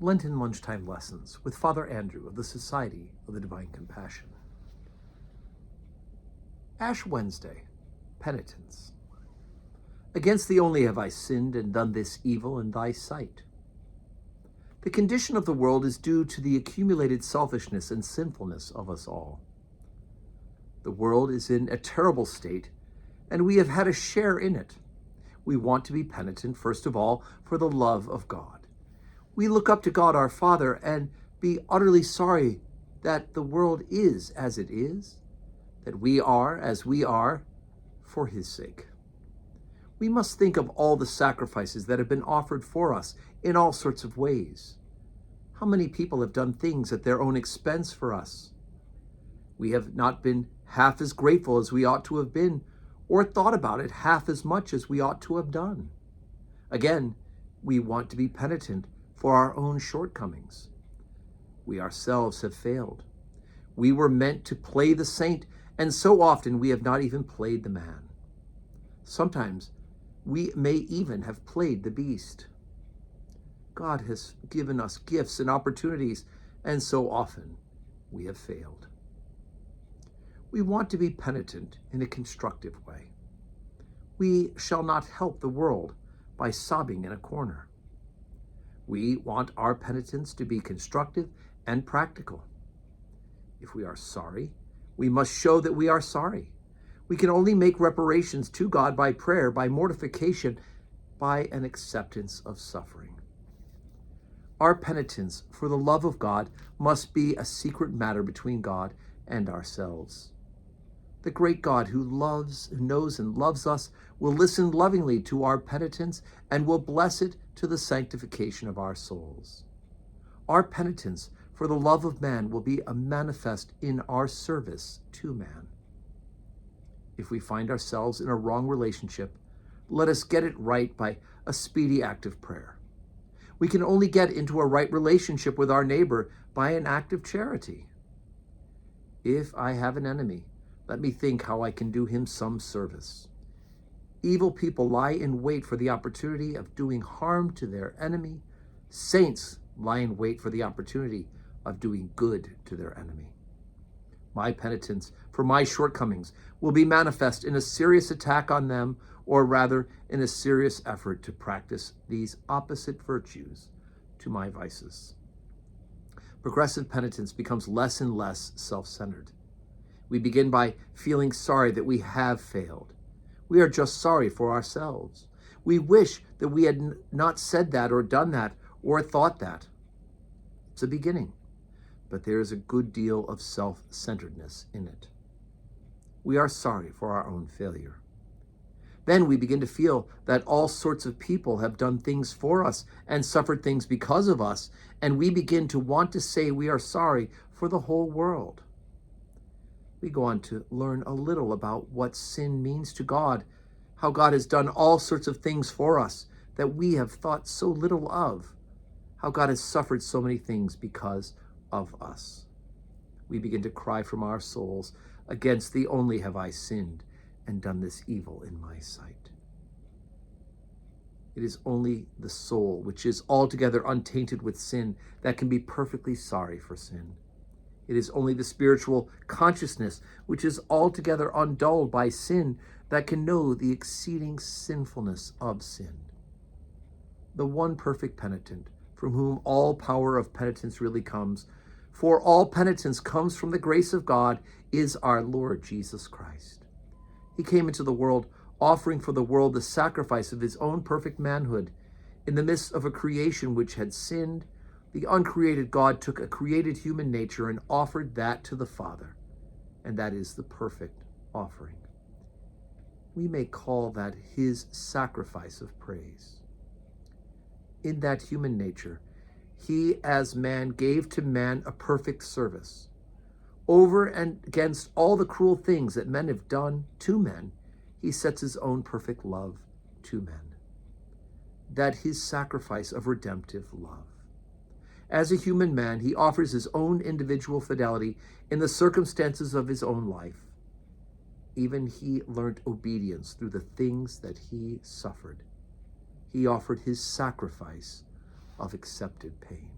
Lenten Lunchtime Lessons with Father Andrew of the Society of the Divine Compassion. Ash Wednesday, Penitence. Against thee only have I sinned and done this evil in thy sight. The condition of the world is due to the accumulated selfishness and sinfulness of us all. The world is in a terrible state, and we have had a share in it. We want to be penitent, first of all, for the love of God. We look up to God our Father and be utterly sorry that the world is as it is, that we are as we are, for his sake. We must think of all the sacrifices that have been offered for us in all sorts of ways. How many people have done things at their own expense for us? We have not been half as grateful as we ought to have been, or thought about it half as much as we ought to have done. Again, we want to be penitent for our own shortcomings. We ourselves have failed. We were meant to play the saint, and so often we have not even played the man. Sometimes we may even have played the beast. God has given us gifts and opportunities, and so often we have failed. We want to be penitent in a constructive way. We shall not help the world by sobbing in a corner. We want our penitence to be constructive and practical. If we are sorry, we must show that we are sorry. We can only make reparations to God by prayer, by mortification, by an acceptance of suffering. Our penitence for the love of God must be a secret matter between God and ourselves. The great God who loves, who knows and loves us, will listen lovingly to our penitence and will bless it to the sanctification of our souls. Our penitence for the love of man will be a manifest in our service to man. If we find ourselves in a wrong relationship, let us get it right by a speedy act of prayer. We can only get into a right relationship with our neighbor by an act of charity. If I have an enemy, let me think how I can do him some service. Evil people lie in wait for the opportunity of doing harm to their enemy. Saints lie in wait for the opportunity of doing good to their enemy. My penitence for my shortcomings will be manifest in a serious attack on them, or rather in a serious effort to practice these opposite virtues to my vices. Progressive penitence becomes less and less self-centered. We begin by feeling sorry that we have failed. We are just sorry for ourselves. We wish that we had not said that or done that or thought that. It's a beginning, but there is a good deal of self-centeredness in it. We are sorry for our own failure. Then we begin to feel that all sorts of people have done things for us and suffered things because of us, and we begin to want to say we are sorry for the whole world. We go on to learn a little about what sin means to God, how God has done all sorts of things for us that we have thought so little of, how God has suffered so many things because of us. We begin to cry from our souls, against thee only have I sinned and done this evil in my sight. It is only the soul, which is altogether untainted with sin, that can be perfectly sorry for sin. It is only the spiritual consciousness, which is altogether undulled by sin, that can know the exceeding sinfulness of sin. The one perfect penitent, from whom all power of penitence really comes, for all penitence comes from the grace of God, is our Lord Jesus Christ. He came into the world, offering for the world the sacrifice of his own perfect manhood. In the midst of a creation which had sinned, the uncreated God took a created human nature and offered that to the Father, and that is the perfect offering. We may call that his sacrifice of praise. In that human nature, he as man gave to man a perfect service. Over and against all the cruel things that men have done to men, he sets his own perfect love to men. That his sacrifice of redemptive love. As a human man, he offers his own individual fidelity in the circumstances of his own life. Even he learnt obedience through the things that he suffered. He offered his sacrifice of accepted pain.